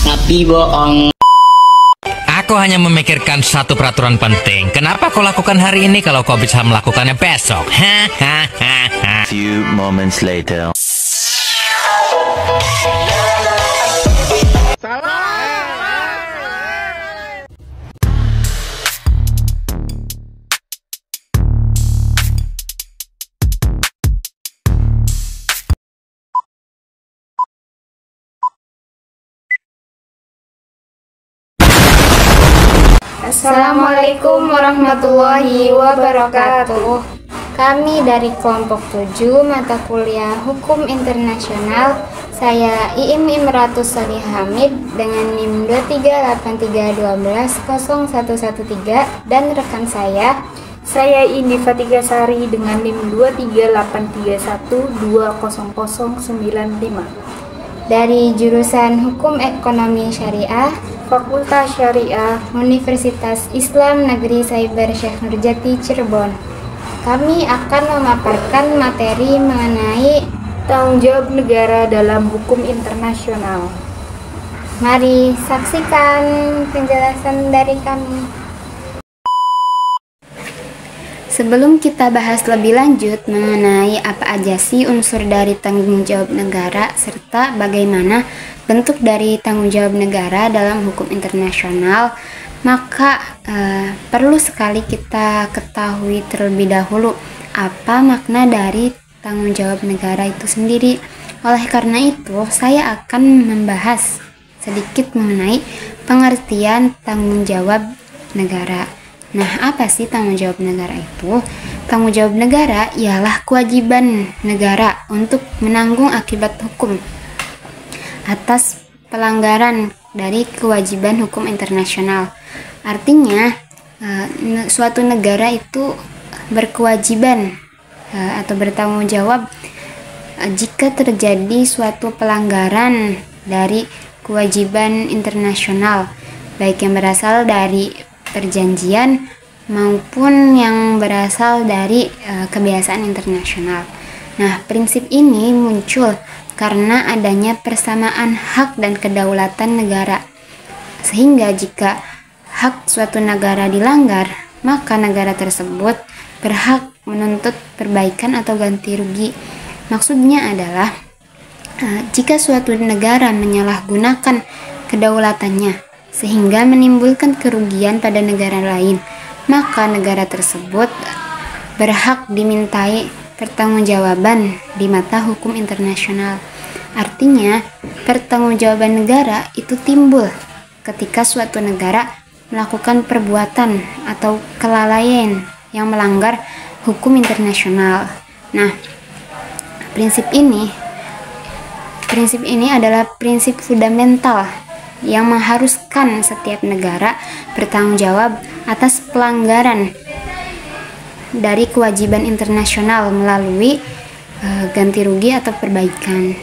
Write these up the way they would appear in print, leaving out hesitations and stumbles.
Tapi bohong. Aku hanya memikirkan satu peraturan penting. Kenapa kau lakukan hari ini kalau kau bisa melakukannya besok? Few moments later. Assalamualaikum warahmatullahi wabarakatuh. Kami dari kelompok 7 mata kuliah Hukum Internasional. Saya Iim Imratus Salih Hamid dengan NIM 238311013 dan rekan saya Indi Fatika Sari dengan NIM 23831200095 dari jurusan Hukum Ekonomi Syariah, Fakultas Syariah, Universitas Islam Negeri Cyber Syekh Nurjati Cirebon. Kami akan memaparkan materi mengenai tanggung jawab negara dalam hukum internasional. Mari saksikan penjelasan dari kami. Sebelum kita bahas lebih lanjut mengenai apa aja sih unsur dari tanggung jawab negara serta bagaimana bentuk dari tanggung jawab negara dalam hukum internasional, maka perlu sekali kita ketahui terlebih dahulu apa makna dari tanggung jawab negara itu sendiri. Oleh karena itu, saya akan membahas sedikit mengenai pengertian tanggung jawab negara. Nah, apa sih tanggung jawab negara itu? Tanggung jawab negara ialah kewajiban negara untuk menanggung akibat hukum atas pelanggaran dari kewajiban hukum internasional. Artinya, suatu negara itu berkewajiban atau bertanggung jawab jika terjadi suatu pelanggaran dari kewajiban internasional, baik yang berasal dari perjanjian maupun yang berasal dari kebiasaan internasional. Nah, prinsip ini muncul karena adanya persamaan hak dan kedaulatan negara. Sehingga jika hak suatu negara dilanggar, maka negara tersebut berhak menuntut perbaikan atau ganti rugi. Maksudnya adalah jika suatu negara menyalahgunakan kedaulatannya sehingga menimbulkan kerugian pada negara lain, maka negara tersebut berhak dimintai pertanggungjawaban di mata hukum internasional. Artinya, pertanggungjawaban negara itu timbul ketika suatu negara melakukan perbuatan atau kelalaian yang melanggar hukum internasional. Nah, prinsip ini adalah prinsip fundamental yang mengharuskan setiap negara bertanggung jawab atas pelanggaran dari kewajiban internasional melalui ganti rugi atau perbaikan.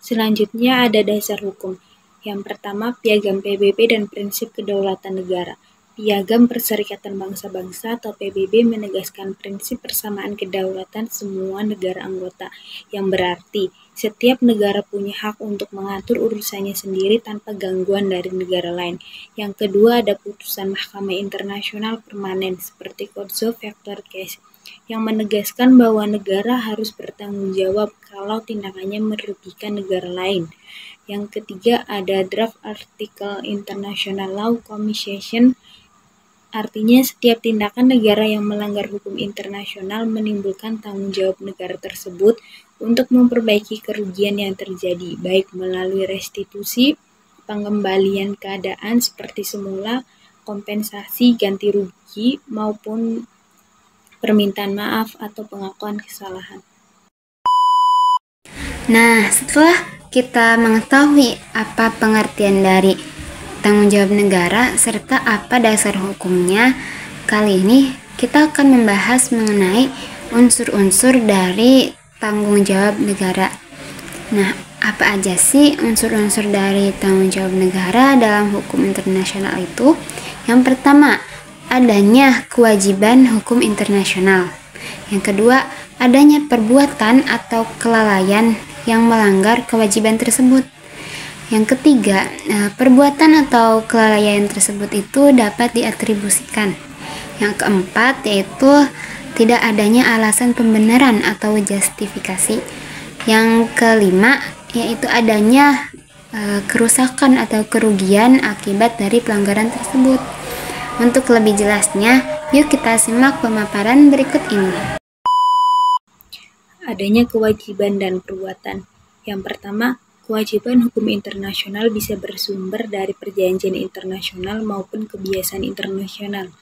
Selanjutnya ada dasar hukum. Yang pertama, Piagam PBB dan prinsip kedaulatan negara. Piagam Perserikatan Bangsa-Bangsa atau PBB menegaskan prinsip persamaan kedaulatan semua negara anggota, yang berarti setiap negara punya hak untuk mengatur urusannya sendiri tanpa gangguan dari negara lain. Yang kedua, ada putusan Mahkamah Internasional Permanen seperti Kotso Factor Case yang menegaskan bahwa negara harus bertanggung jawab kalau tindakannya merugikan negara lain. Yang ketiga, ada Draft Article International Law Commission. Artinya setiap tindakan negara yang melanggar hukum internasional menimbulkan tanggung jawab negara tersebut untuk memperbaiki kerugian yang terjadi, baik melalui restitusi, pengembalian keadaan seperti semula, kompensasi, ganti rugi, maupun permintaan maaf atau pengakuan kesalahan. Nah, setelah kita mengetahui apa pengertian dari tanggung jawab negara serta apa dasar hukumnya, kali ini kita akan membahas mengenai unsur-unsur dari tanggung jawab negara. Nah, apa aja sih unsur-unsur dari tanggung jawab negara dalam hukum internasional itu? Yang pertama, adanya kewajiban hukum internasional. Yang kedua, adanya perbuatan atau kelalaian yang melanggar kewajiban tersebut. Yang ketiga, perbuatan atau kelalaian tersebut itu dapat diatribusikan. Yang keempat yaitu tidak adanya alasan pembenaran atau justifikasi. Yang kelima yaitu adanya kerusakan atau kerugian akibat dari pelanggaran tersebut. Untuk lebih jelasnya, yuk kita simak pemaparan berikut ini. Adanya kewajiban dan perbuatan. Yang pertama, kewajiban hukum internasional bisa bersumber dari perjanjian internasional maupun kebiasaan internasional.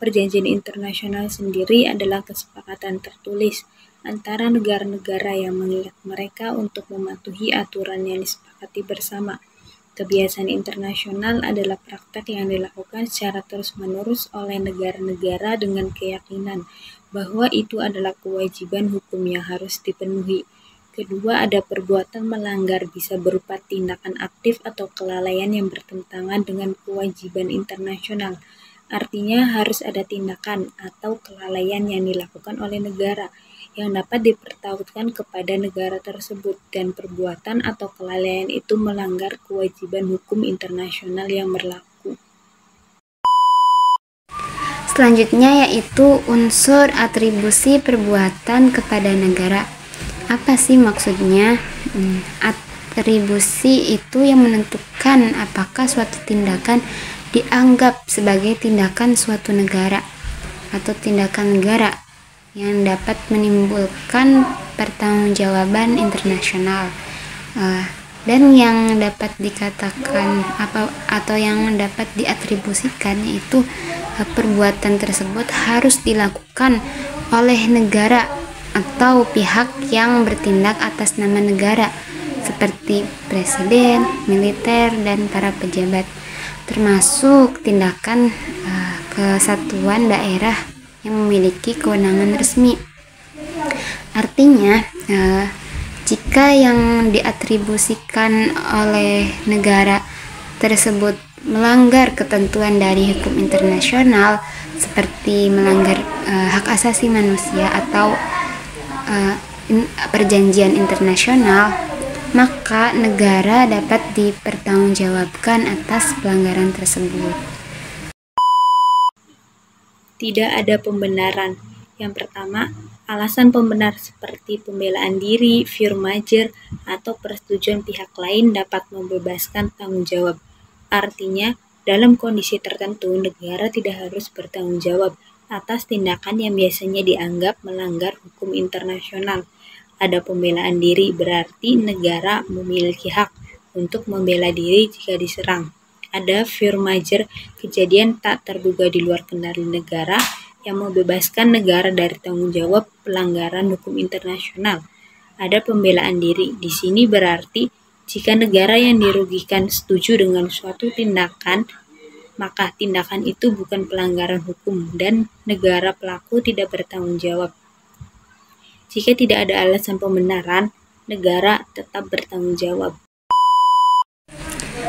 Perjanjian internasional sendiri adalah kesepakatan tertulis antara negara-negara yang mengikat mereka untuk mematuhi aturan yang disepakati bersama. Kebiasaan internasional adalah praktek yang dilakukan secara terus-menerus oleh negara-negara dengan keyakinan bahwa itu adalah kewajiban hukum yang harus dipenuhi. Kedua, ada perbuatan melanggar bisa berupa tindakan aktif atau kelalaian yang bertentangan dengan kewajiban internasional. Artinya harus ada tindakan atau kelalaian yang dilakukan oleh negara yang dapat dipertaruhkan kepada negara tersebut dan perbuatan atau kelalaian itu melanggar kewajiban hukum internasional yang berlaku. Selanjutnya yaitu unsur atribusi perbuatan kepada negara. Apa sih maksudnya? Atribusi itu yang menentukan apakah suatu tindakan dianggap sebagai tindakan suatu negara atau tindakan negara yang dapat menimbulkan pertanggungjawaban internasional, dan yang dapat dikatakan atau yang dapat diatribusikan yaitu perbuatan tersebut harus dilakukan oleh negara atau pihak yang bertindak atas nama negara seperti presiden, militer, dan para pejabat, termasuk tindakan kesatuan daerah yang memiliki kewenangan resmi. Artinya, jika yang diatribusikan oleh negara tersebut melanggar ketentuan dari hukum internasional seperti melanggar hak asasi manusia atau perjanjian internasional, maka negara dapat dipertanggungjawabkan atas pelanggaran tersebut. Tidak ada pembenaran. Yang pertama, alasan pembenar seperti pembelaan diri, firmajer, atau persetujuan pihak lain dapat membebaskan tanggung jawab. Artinya, dalam kondisi tertentu, negara tidak harus bertanggung jawab atas tindakan yang biasanya dianggap melanggar hukum internasional. Ada pembelaan diri berarti negara memiliki hak untuk membela diri jika diserang. Ada firmajer, kejadian tak terduga di luar kendali negara yang membebaskan negara dari tanggung jawab pelanggaran hukum internasional. Ada pembelaan diri, di sini berarti jika negara yang dirugikan setuju dengan suatu tindakan, maka tindakan itu bukan pelanggaran hukum dan negara pelaku tidak bertanggung jawab. Jika tidak ada alasan pembenaran, negara tetap bertanggung jawab.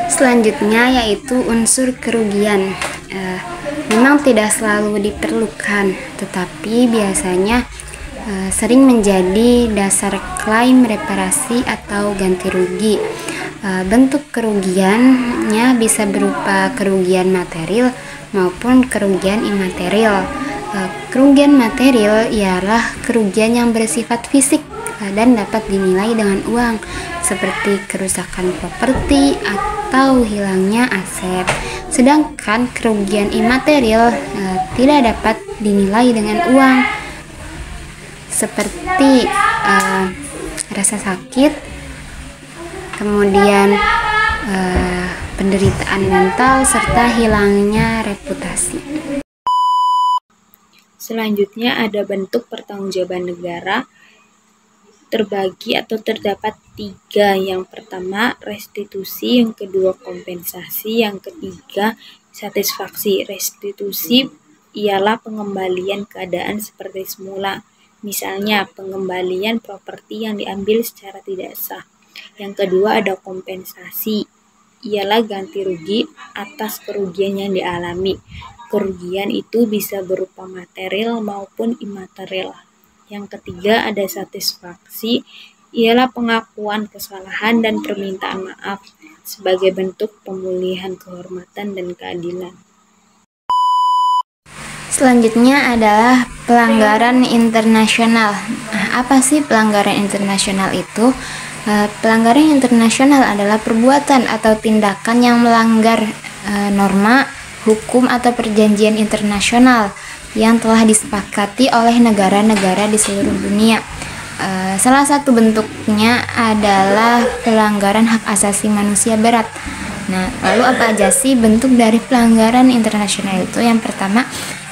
Selanjutnya yaitu unsur kerugian. Memang tidak selalu diperlukan, tetapi biasanya sering menjadi dasar klaim reparasi atau ganti rugi. Bentuk kerugiannya bisa berupa kerugian material maupun kerugian imaterial. Kerugian material ialah kerugian yang bersifat fisik dan dapat dinilai dengan uang, seperti kerusakan properti atau hilangnya aset. Sedangkan kerugian imaterial tidak dapat dinilai dengan uang, seperti rasa sakit, kemudian penderitaan mental, serta hilangnya reputasi. Selanjutnya ada bentuk pertanggungjawaban negara terbagi atau terdapat 3. Yang pertama restitusi, yang kedua kompensasi, yang ketiga satisfaksi. Restitusi ialah pengembalian keadaan seperti semula, misalnya pengembalian properti yang diambil secara tidak sah. Yang kedua ada kompensasi, ialah ganti rugi atas kerugian yang dialami. Kerugian itu bisa berupa material maupun imaterial. Yang ketiga ada satisfaksi, ialah pengakuan kesalahan dan permintaan maaf sebagai bentuk pemulihan kehormatan dan keadilan. Selanjutnya adalah pelanggaran internasional. Apa sih pelanggaran internasional itu? Pelanggaran internasional adalah perbuatan atau tindakan yang melanggar norma, hukum atau perjanjian internasional yang telah disepakati oleh negara-negara di seluruh dunia. Salah satu bentuknya adalah pelanggaran hak asasi manusia berat. Nah, lalu apa aja sih bentuk dari pelanggaran internasional itu? Yang pertama,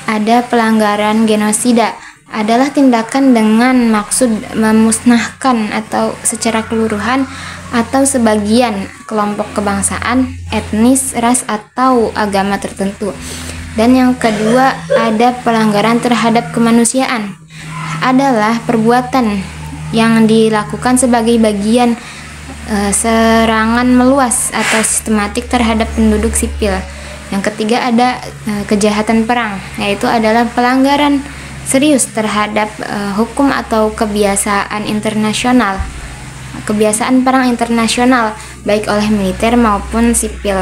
ada pelanggaran genosida. Adalah tindakan dengan maksud memusnahkan atau secara keseluruhan atau sebagian kelompok kebangsaan, etnis, ras, atau agama tertentu. Dan yang kedua, ada pelanggaran terhadap kemanusiaan. Adalah perbuatan yang dilakukan sebagai bagian serangan meluas atau sistematik terhadap penduduk sipil. Yang ketiga, ada kejahatan perang, yaitu adalah pelanggaran serius terhadap hukum atau kebiasaan internasional, kebiasaan perang internasional baik oleh militer maupun sipil.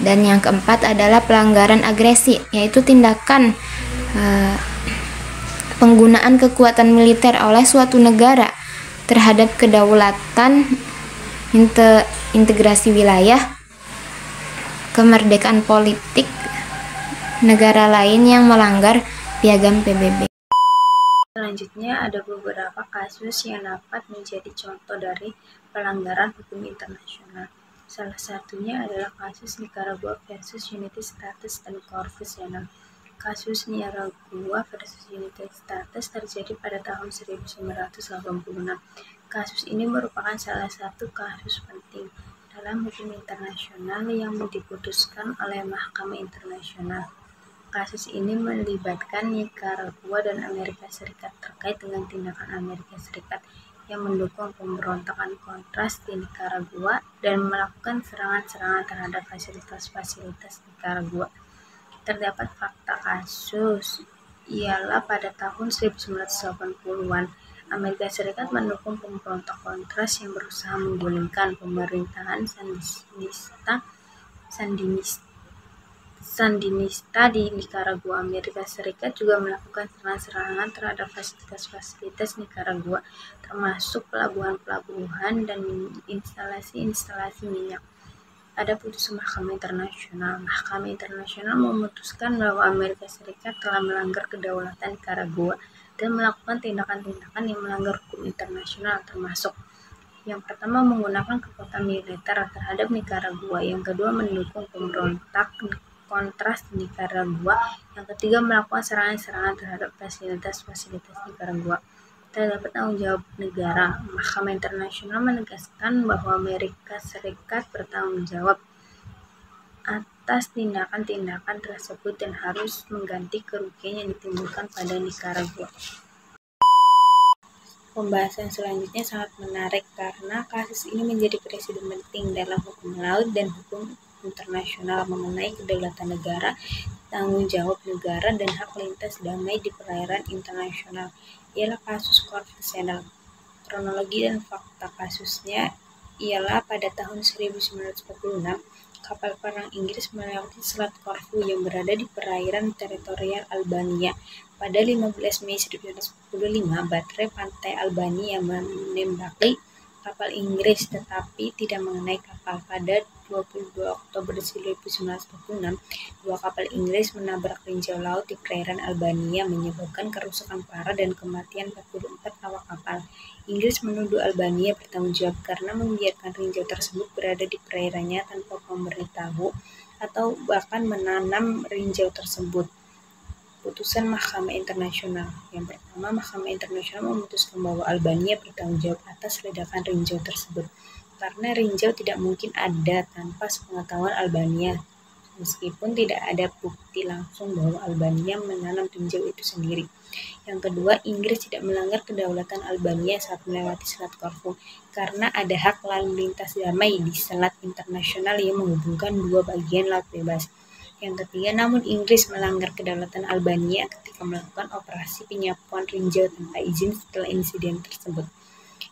Dan yang keempat adalah pelanggaran agresi, yaitu tindakan penggunaan kekuatan militer oleh suatu negara terhadap kedaulatan, integrasi wilayah, kemerdekaan politik negara lain yang melanggar Piagam PBB. Selanjutnya ada beberapa kasus yang dapat menjadi contoh dari pelanggaran hukum internasional. Salah satunya adalah kasus Nicaragua versus United States dan Corfus Enam. Kasus Nicaragua versus United States terjadi pada tahun 1986. Kasus ini merupakan salah satu kasus penting dalam hukum internasional yang diputuskan oleh Mahkamah Internasional. Kasus ini melibatkan Nicaragua dan Amerika Serikat terkait dengan tindakan Amerika Serikat yang mendukung pemberontakan Kontras di Nicaragua dan melakukan serangan-serangan terhadap fasilitas-fasilitas Nicaragua. Terdapat fakta kasus ialah pada tahun 1980-an, Amerika Serikat mendukung pemberontak Kontras yang berusaha menggulingkan pemerintahan Sandinista di Nicaragua. Amerika Serikat juga melakukan serangan-serangan terhadap fasilitas-fasilitas Nicaragua, termasuk pelabuhan-pelabuhan dan instalasi-instalasi minyak. Ada putusan Mahkamah Internasional. Mahkamah Internasional memutuskan bahwa Amerika Serikat telah melanggar kedaulatan Nicaragua dan melakukan tindakan-tindakan yang melanggar hukum internasional, termasuk yang pertama menggunakan kekuatan militer terhadap Nicaragua, yang kedua mendukung pemberontak Kontras di Nicaragua, yang ketiga melakukan serangan-serangan terhadap fasilitas-fasilitas Nicaragua. Terdapat tanggung jawab negara. Mahkamah Internasional menegaskan bahwa Amerika Serikat bertanggung jawab atas tindakan-tindakan tersebut dan harus mengganti kerugian yang ditimbulkan pada Nicaragua. Pembahasan selanjutnya sangat menarik karena kasus ini menjadi presiden penting dalam hukum laut dan hukum internasional mengenai kedaulatan negara, tanggung jawab negara, dan hak lintas damai di perairan internasional. Ialah kasus Corfus Enam. Kronologi dan fakta kasusnya ialah pada tahun 1946, kapal perang Inggris melewati Selat Corfu yang berada di perairan teritorial Albania. Pada 15 Mei 1945, bateri pantai Albania menembaki kapal Inggris tetapi tidak mengenai kapal. Pada 22 Oktober 1946, dua kapal Inggris menabrak rinjau laut di perairan Albania, menyebabkan kerusakan parah dan kematian 44 awak kapal. Inggris menuduh Albania bertanggung jawab karena membiarkan rinjau tersebut berada di perairannya tanpa memberitahu atau bahkan menanam rinjau tersebut. Putusan Mahkamah Internasional. Yang pertama, Mahkamah Internasional memutuskan bahwa Albania bertanggung jawab atas ledakan rinjau tersebut, karena rinjau tidak mungkin ada tanpa sepengetahuan Albania, meskipun tidak ada bukti langsung bahwa Albania menanam rinjau itu sendiri. Yang kedua, Inggris tidak melanggar kedaulatan Albania saat melewati Selat Corfu, karena ada hak lalu lintas damai di selat internasional yang menghubungkan dua bagian laut bebas. Yang ketiga, namun Inggris melanggar kedaulatan Albania ketika melakukan operasi penyapuan rinjau tanpa izin setelah insiden tersebut.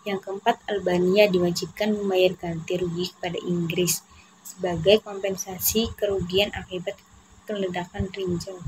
Yang keempat, Albania diwajibkan membayar ganti rugi kepada Inggris sebagai kompensasi kerugian akibat keledakan Rinjau.